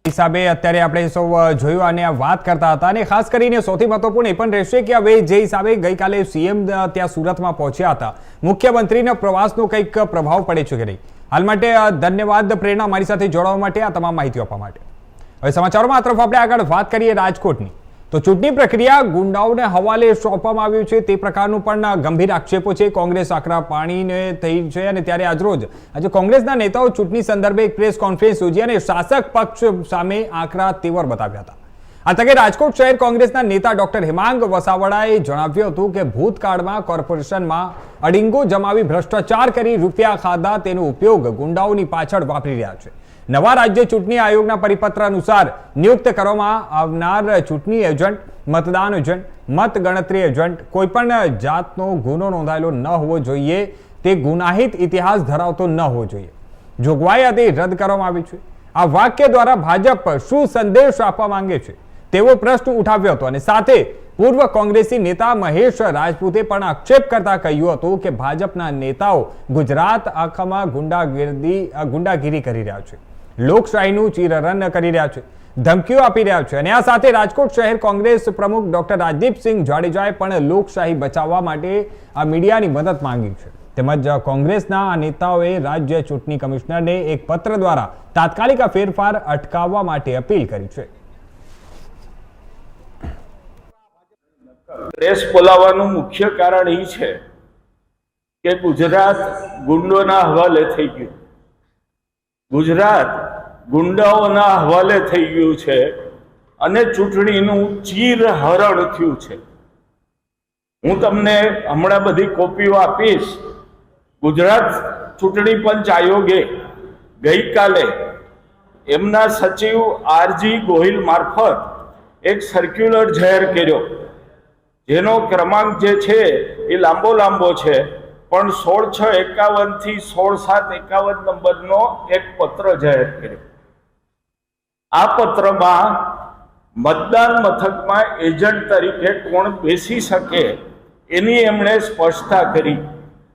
હિસાબે અત્યારે આપણે સૌ જોયું અને વાત કરતા હતા અને ખાસ કરીને સૌથી મહત્વપૂર્ણ એ પણ રહેશે કે હવે જે હિસાબે ગઈકાલે સીએમ ત્યાં સુરતમાં પહોંચ્યા હતા, મુખ્યમંત્રીના પ્રવાસનો કંઈક પ્રભાવ પડે છે કે નહીં? હાલ માટે ધન્યવાદ પ્રેરણા, મારી સાથે જોડાવા માટે, આ તમામ માહિતી આપવા માટે. હવે સમાચારોમાં આ તરફ આપણે આગળ વાત કરીએ રાજકોટની. તો ચૂંટણી પ્રક્રિયા ગુંડાઓને હવાલે સોંપવામાં આવ્યું છે તે પ્રકારનું પણ ગંભીર આક્ષેપો છે. કોંગ્રેસ આકરા પાણીને થઈ છે અને ત્યારે આજે કોંગ્રેસના નેતાઓ ચૂંટણી સંદર્ભે એક પ્રેસ કોન્ફરન્સ યોજી અને શાસક પક્ષ સામે આકરા તેવર બતાવ્યા હતા. આ તકે રાજકોટ શહેર કોંગ્રેસના નેતા ડોક્ટર હેમાંગ વસાવડાએ જણાવ્યું હતું કે ભૂતકાળમાં કોર્પોરેશનમાં અડિંગો જમાવી ભ્રષ્ટાચાર કરી રૂપિયા ખાધા તેનો ઉપયોગ ગુંડાઓની પાછળ વાપરી રહ્યા છે. નવા રાજ્ય ચૂંટણી આયોગના પરિપત્ર અનુસાર નિયુક્ત કરવામાં આવનાર ચૂંટણી એજન્ટ, મતદાન એજન્ટ, મત ગણતરી એજન્ટ કોઈપણ જાતનો ગુનો નોંધાયેલો ન હોવો જોઈએ, તે ગુનાહિત ઇતિહાસ ધરાવતો ન હોવો જોઈએ. જોગવાઈ હતી રદ કરવામાં આવી છે. આ વાક્ય દ્વારા ભાજપ શું સંદેશ આપવા માંગે છે તેવો પ્રશ્ન ઉઠાવ્યો હતો અને સાથે પૂર્વ કોંગ્રેસી નેતા મહેશ રાજપૂતે પણ આક્ષેપ કરતા કહ્યું હતું કે ભાજપના નેતાઓ ગુજરાત આખામાં ગુંડાગીરી કરી રહ્યા છે, લોકશાહીનું ચીરહરણ કરી રહ્યા છે, ધમકીઓ આપી રહ્યા છે. અને આ સાથે રાજકોટ શહેર કોંગ્રેસ પ્રમુખ ડોક્ટર રાજદીપસિંહ જાડેજાએ પણ લોકશાહી બચાવવા માટે આ મીડિયાની મદદ માંગી છે. તેમજ કોંગ્રેસના આ નેતાઓએ રાજ્ય ચૂંટણી કમિશનરને એક પત્ર દ્વારા તાત્કાલિક આ ફેરફાર અટકાવવા માટે અપીલ કરી છે. પ્રેસ બોલાવવાનું મુખ્ય કારણ એ છે કે ગુજરાત ગુંડોના હવાલે થઈ ગયું, ગુજરાત ગુંડાઓના હવાલે થઈ ગયું છે અને ચૂંટણીનું ચીરહરણ થયું છે. હું તમને હમણાં બધી કોપીઓ આપીશ. ગુજરાત ચૂંટણી પંચ આયોગે ગઈકાલે એમના સચિવ આરજી ગોહિલ મારફત એક સર્ક્યુલર જાહેર કર્યો, જેનો ક્રમાંક જે છે એ લાંબો છે, પણ 16/6/51 થી 16/7/51 નંબરનો એક પત્ર જાહેર કર્યો. આ પત્રમાં મતદાન મથકમાં એજન્ટ તરીકે કોણ બેસી શકે એની એમણે સ્પષ્ટતા કરી.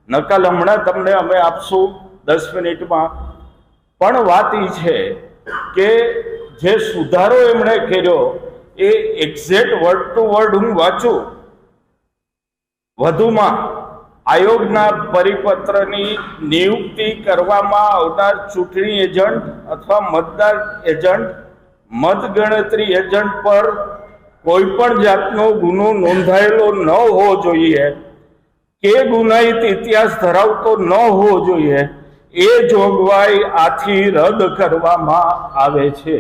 નકલ હમણાં તમને અમે આપશું 10 મિનિટમાં. પણ વાત એ છે કે જે સુધારો એમણે કર્યો એ એક્ઝેક્ટ વર્ડ ટુ વર્ડ હું વાંચું. વધુમાં આયોગના પરિપત્રની નિયુક્તિ કરવામાં આવનાર ચૂંટણી એજન્ટ અથવા મતદાર એજન્ટ, મતગણતરી એજન્ટ પર કોઈ પણ જાતનો ગુનો નોંધાયેલો ન હોવો જોઈએ કે ગુનાહિત ઇતિહાસ ધરાવતો ન હોવો જોઈએ, એ જોગવાઈ આથી રદ કરવામાં આવે છે.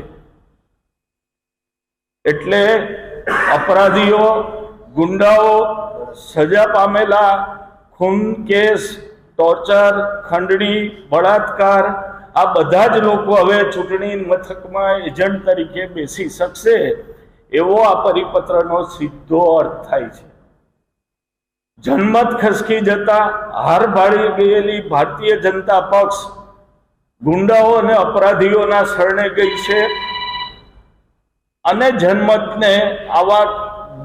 એટલે અપરાધીઓ, ગુંડાઓ, સજા પામેલા, ખૂન કેસ, ટોર્ચર, ખંડણી, બળાત્કાર, આ બધા જ લોકો હવે ચૂંટણી મથકમાં એજન્ટ તરીકે બેસી શકશે, એવો આ પરિપત્રનો સીધો અર્થ થાય છે. જનમત ખસકી જતા હાર ભાળી ગયેલી ભારતીય જનતા પક્ષ ગુંડાઓ અને અપરાધીઓના શરણે ગઈ છે અને જનમતને આવા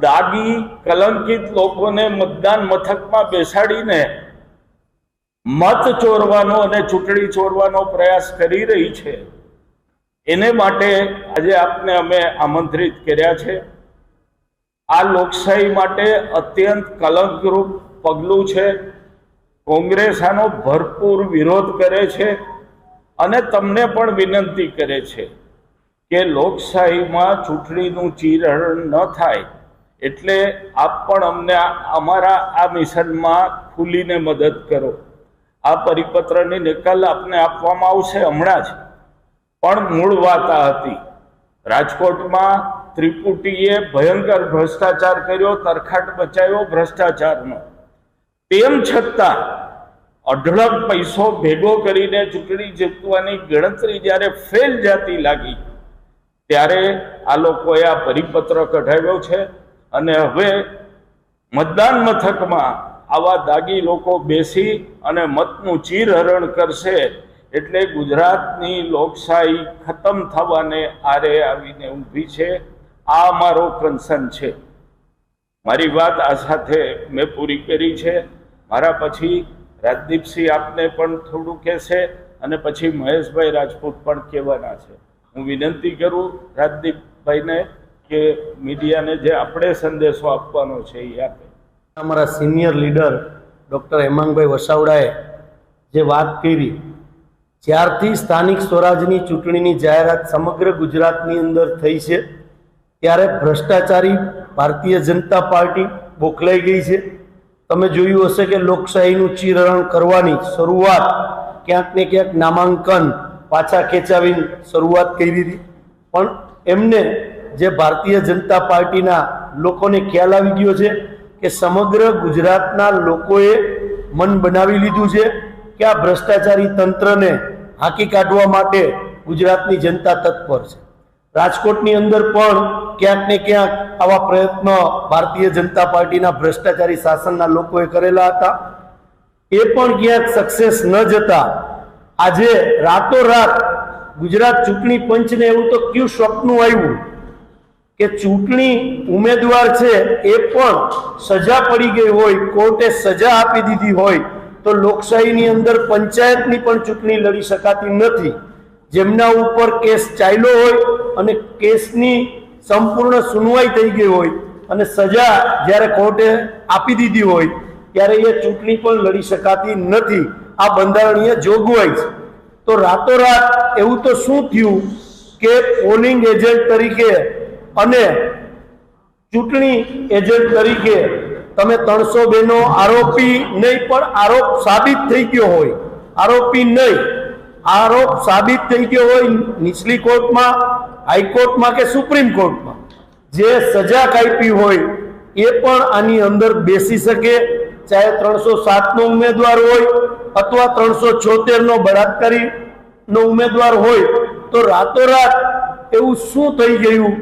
દાગી કલંકિત લોકોને મતદાન મથકમાં બેસાડીને મત ચોરવાનો અને ચૂંટણી ચોરવાનો પ્રયાસ કરી રહી છે. એને માટે આજે આપને અમે આમંત્રિત કર્યા છે. આ લોકશાહી માટે અત્યંત કલંકરૂપ પગલું છે. કોંગ્રેસ આનો ભરપૂર વિરોધ કરે છે અને તમને પણ વિનંતી કરે છે કે લોકશાહીમાં ચૂંટણીનું ચીરહરણ ન થાય, એટલે આપ પણ અમને અમારા આ મિશનમાં ખુલીને મદદ કરો. આ પરિપત્રની નકલ આપને આપવામાં આવશે હમણાં જ. પણ મૂળ વાત આ હતી, રાજકોટમાં ત્રિપુટીએ ભયંકર ભ્રષ્ટાચાર કર્યો, તરખાટ બચાવ્યો ભ્રષ્ટાચારનો. તેમ છતાં અઢળક પૈસો ભેગો કરીને ચૂંટણી જીતવાની ગણતરી જ્યારે ફેલ જતી લાગી, ત્યારે આ લોકોએ આ પરિપત્ર કઢાવ્યો છે અને હવે મતદાન મથકમાં આવા દાગી લોકો બેસી અને મતનું ચીરહરણ કરશે, એટલે ગુજરાતની લોકશાહી ખતમ થવાને આરે આવીને ઊભી છે. આ અમારો કન્સર્ન છે. મારી વાત આ સાથે મેં પૂરી કરી છે. મારા પછી રાજદીપસિંહ આપને પણ થોડું કહેશે અને પછી મહેશભાઈ રાજપૂત પણ કહેવાના છે. હું વિનંતી કરું રાજદીપભાઈને કે મીડિયાને જે આપણે સંદેશો આપવાનો છે એ આપે. અમારા સિનિયર લીડર ડૉક્ટર હેમાંગભાઈ વસાવડાએ જે વાત કરી, જ્યારથી સ્થાનિક સ્વરાજની ચૂંટણીની જાહેરાત સમગ્ર ગુજરાતની અંદર થઈ છે ત્યારે ભ્રષ્ટાચારી ભારતીય જનતા પાર્ટી બોખલાઈ ગઈ છે. તમે જોયું હશે કે લોકશાહીનું ચીરહરણ કરવાની શરૂઆત ક્યાંક ને ક્યાંક નામાંકન પાછા ખેંચાવીને શરૂઆત કરી હતી, પણ એમને જે ભારતીય જનતા પાર્ટીના લોકોને ખ્યાલ આવી ગયો છે કે સમગ્ર ગુજરાતના લોકોએ મન બનાવી લીધું છે કે આ ભ્રષ્ટાચારી તંત્રને હાંકી કાઢવા માટે ગુજરાતની જનતા તત્પર છે. રાજકોટની અંદર પણ ક્યાંક ને ક્યાંક આવા પ્રયત્નો ભારતીય જનતા પાર્ટીના ભ્રષ્ટાચારી શાસનના લોકોએ કરેલા હતા, એ પણ ક્યાંક સક્સેસ ન જતા આજે રાતોરાત ગુજરાત ચૂંટણી પંચને એવું તો ક્યું સ્વપ્નું આવ્યું કે ચૂંટણી ઉમેદવાર છે એ પણ સજા પડી ગઈ હોય, કોર્ટે સજા આપી દીધી હોય તો લોકશાહીની અંદર પંચાયતની પણ ચૂંટણી લડી શકાતી નથી. જેમના ઉપર કેસ ચાલ્યો હોય અને કેસની સંપૂર્ણ સુનવાઈ થઈ ગઈ હોય અને સજા જ્યારે કોર્ટે આપી દીધી હોય ત્યારે એ ચૂંટણી પણ લડી શકાતી નથી. આ બંધારણીય જોગવાઈ છે. તો રાતોરાત એવું તો શું થયું કે પોલિંગ એજન્ટ તરીકે અને ચૂંટણી એજન્ટ તરીકે તમે 302 નો આરોપી નહીં પણ આરોપ સાબિત થઈ ગયો હોય, આરોપી નહીં આરોપ સાબિત થઈ ગયો હોય નીચલી કોર્ટમાં, હાઈકોર્ટમાં કે સુપ્રીમ કોર્ટમાં, જે સજા કાપી હોય એ પણ આની અંદર બેસી શકે, ચાહે 307 નો ઉમેદવાર હોય અથવા 376 નો બળાત્કારી નો ઉમેદવાર હોય. તો રાતોરાત એવું શું થઈ ગયું